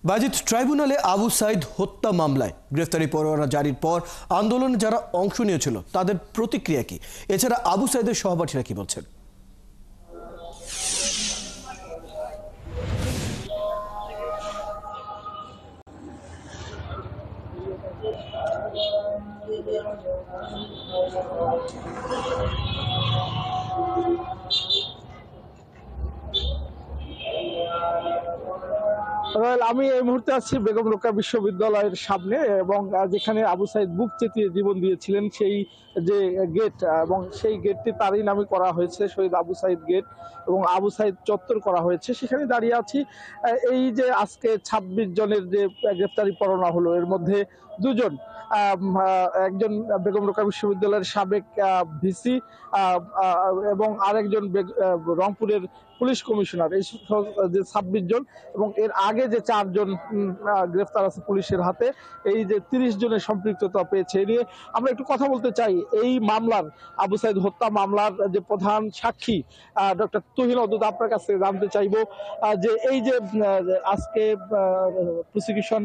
বাজিত ট্রাইব্যুনালে আবু সাইদ হত্যা মামলায় গ্রেফতারি পরোয়ানা জারির পর আন্দোলনে যারা অংশ নিয়েছিল তাদের প্রতিক্রিয়া কি? এছাড়া আবু সাইদের সহপাঠীরা কি বলছেন? আমি এই মুহূর্তে আছি বেগম রোকেয়া বিশ্ববিদ্যালয়ের সামনে, এবং যেখানে আবু সাইদ বুক চেতিয়ে জীবন দিয়েছিলেন সেই যে গেট, এবং সেই গেটটি তারই নামে করা হয়েছে শহীদ আবু সাইদ গেট, এবং আবু সাইদ চত্বর করা হয়েছে। সেখানে দাঁড়িয়ে আছি। এই যে আজকে ২৬ জনের যে গ্রেফতারি পরোয়ানা হলো, এর মধ্যে দুজন, একজন বেগম রোকেয়া বিশ্ববিদ্যালয়ের সাবেক ভিসি এবং আরেকজন রংপুরের পুলিশ কমিশনার। এই যে ২৬ জন, এবং এর আগে যে ৪ জন গ্রেফতার আছে পুলিশের হাতে, এই যে ৩০ জনের সম্পৃক্ততা পেয়েছে। এ নিয়ে আমরা একটু কথা বলতে চাই। এই মামলার, আবু সাইদ হত্যা মামলার যে প্রধান সাক্ষী ডক্টর তুহিন অদুত, আপনার কাছে জানতে চাইব যে এই যে আজকে প্রসিকিউশন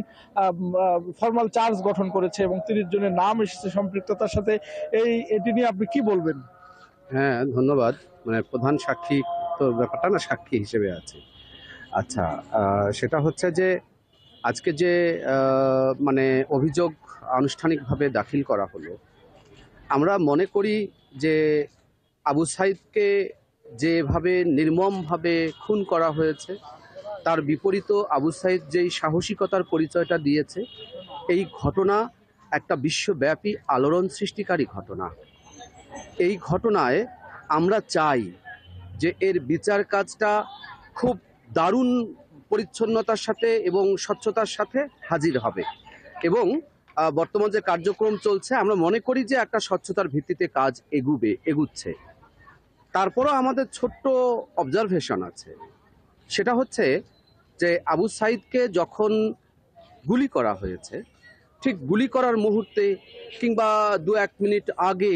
ফর্মাল চার্জ গঠন করেছে এবং ৩০ জনের নাম এসেছে সম্পৃক্ততার সাথে, এটি নিয়ে আপনি কি বলবেন? হ্যাঁ, ধন্যবাদ। প্রধান সাক্ষী তো ব্যাপারটা না সাক্ষী হিসেবে আছে। আচ্ছা, সেটা হচ্ছে যে আজকে যে অভিযোগ আনুষ্ঠানিকভাবে দাখিল করা হলো, আমরা মনে করি যে আবু সাইদকে যেভাবে নির্মমভাবে খুন করা হয়েছে, তার বিপরীত আবু সাইদ যেই সাহসিকতার পরিচয়টা দিয়েছে, এই ঘটনা একটা বিশ্বব্যাপী আলোড়ন সৃষ্টিকারী ঘটনা। এই ঘটনায় আমরা চাই যে এর বিচার কাজটা খুব দারুণ পরিচ্ছন্নতার সাথে এবং স্বচ্ছতার সাথে হাজির হবে, এবং বর্তমান যে কার্যক্রম চলছে আমরা মনে করি যে একটা স্বচ্ছতার ভিত্তিতে কাজ এগুচ্ছে। তারপরও আমাদের ছোট্ট অবজারভেশন আছে, সেটা হচ্ছে যে আবু সাইদকে যখন গুলি করা হয়েছে, ঠিক গুলি করার মুহূর্তে কিংবা ২-১ মিনিট আগে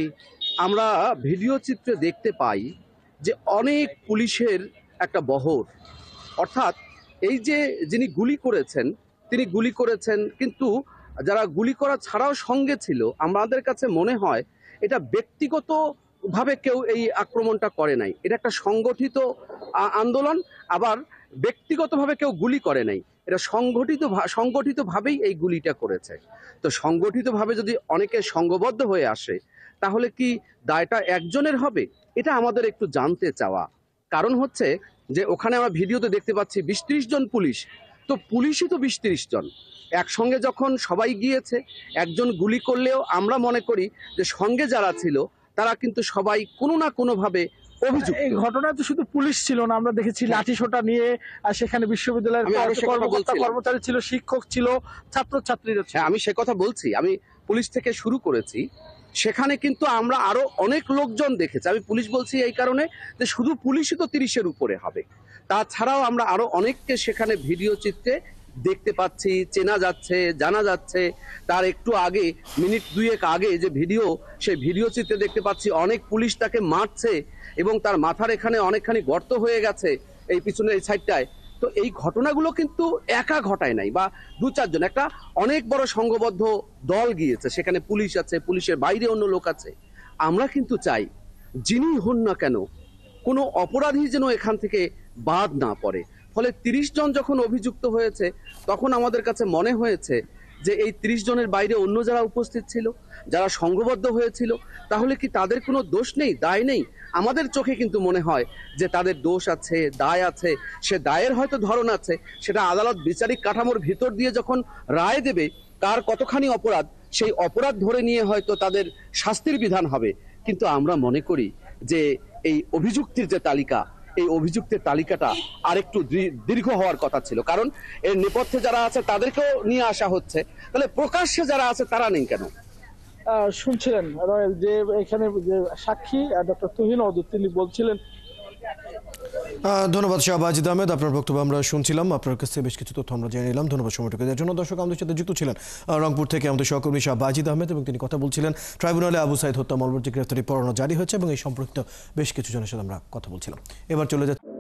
আমরা ভিডিও চিত্রে দেখতে পাই যে অনেক পুলিশের একটা বহর, অর্থাৎ এই যে যিনি গুলি করেছেন তিনি গুলি করেছেন, কিন্তু যারা গুলি করা ছাড়াও সঙ্গে ছিল, আমাদের কাছে মনে হয় এটা ব্যক্তিগতভাবে কেউ এই আক্রমণটা করে নাই, এটা একটা সংগঠিত আন্দোলন। আবার ব্যক্তিগতভাবে কেউ গুলি করে নাই, এটা সংগঠিতভাবেই এই গুলিটা করেছে। তো সংগঠিতভাবে যদি অনেকে সংঘবদ্ধ হয়ে আসে, তাহলে কি দায়টা একজনের হবে? এটা আমাদের একটু জানতে চাওয়া। কারণ হচ্ছে যে ওখানে আমরা ভিডিওতে দেখতে পাচ্ছি ২০-৩০ জন পুলিশ, তো পুলিশই তো ২০-৩০ জন একসঙ্গে যখন সবাই গিয়েছে, একজন গুলি করলেও আমরা মনে করি যে সঙ্গে যারা ছিল তারা কিন্তু সবাই কোনো না কোনোভাবে অভিযুক্ত। এই ঘটনায় তো শুধু পুলিশ ছিল না, আমরা দেখেছি লাঠিসোঁটা নিয়ে সেখানে বিশ্ববিদ্যালয়ের কর্মচারী ছিল, শিক্ষক ছিল, ছাত্রছাত্রীরা ছিল। আমি সে কথা বলছি, আমি পুলিশ থেকে শুরু করেছি। সেখানে কিন্তু আমরা আরো অনেক লোকজন দেখেছি। আমি পুলিশ বলছি এই কারণে যে শুধু পুলিশই তো ৩০-এর উপরে হবে, তাছাড়াও আমরা আরো অনেককে সেখানে ভিডিও চিত্রে দেখতে পাচ্ছি, চেনা যাচ্ছে, জানা যাচ্ছে। তার একটু আগে, মিনিট ২-১ আগে যে ভিডিও, সেই ভিডিও চিত্রে দেখতে পাচ্ছি অনেক পুলিশ তাকে মারছে এবং তার মাথার এখানে অনেকখানি গর্ত হয়ে গেছে এই পিছনের এই সাইডটায়। তো এই ঘটনাগুলো কিন্তু একা ঘটায় নাই, বা ২-৪ জন, একটা অনেক বড় সংঘবদ্ধ দল গিয়েছে, সেখানে পুলিশ আছে, পুলিশের বাইরে অন্য লোক আছে। আমরা কিন্তু চাই যিনি হন না কেন, কোনো অপরাধী যেন এখান থেকে বাদ না পড়ে। ফলে ৩০ জন যখন অভিযুক্ত হয়েছে, তখন আমাদের কাছে মনে হয়েছে যে এই ৩০ জনের বাইরে অন্য যারা উপস্থিত ছিল, যারা সংঘবদ্ধ হয়েছিল, তাহলে কি তাদের কোনো দোষ নেই, দায় নেই? আমাদের চোখে কিন্তু মনে হয় যে তাদের দোষ আছে, দায় আছে। সে দায়ের হয়তো ধরন আছে, সেটা আদালত বিচারিক কাঠামোর ভিতর দিয়ে যখন রায় দেবে কার কতখানি অপরাধ, সেই অপরাধ ধরে নিয়ে হয়তো তাদের শাস্তির বিধান হবে। কিন্তু আমরা মনে করি যে এই অভিযুক্তির যে তালিকা, এই অভিযুক্তের তালিকাটা আরেকটু দীর্ঘ হওয়ার কথা ছিল, কারণ এর নেপথ্যে যারা আছে তাদেরকেও নিয়ে আসা হচ্ছে, তাহলে প্রকাশ্যে যারা আছে তারা নেই কেন? শুনছিলেন যে এখানে যে সাক্ষী ডক্টর তুহিন অদুত, তিনি বলছিলেন। ধন্যবাদ শাহ বাজিদ আহমেদ, আপনার বক্তব্য আমরা শুনছিলাম। আপনার কাছ থেকে বেশ কিছু তথ্য আমরা জেনে নিলাম। ধন্যবাদ সময়টুকু দেওয়ার জন্য। দর্শক, আমাদের সাথে যুক্ত ছিলেন রংপুর থেকে আমাদের সহকর্মী শাহ বাজিদ আহমেদ, এবং তিনি কথা বলছিলেন ট্রাইব্যুনালে আবু সাইদ হত্যা মামলার গ্রেফতারি পরোয়ানা জারি হয়েছে এবং এই সম্পর্কিত বেশ কিছু জনের সাথে আমরা কথা বলছিলাম। এবার চলে যাচ্ছে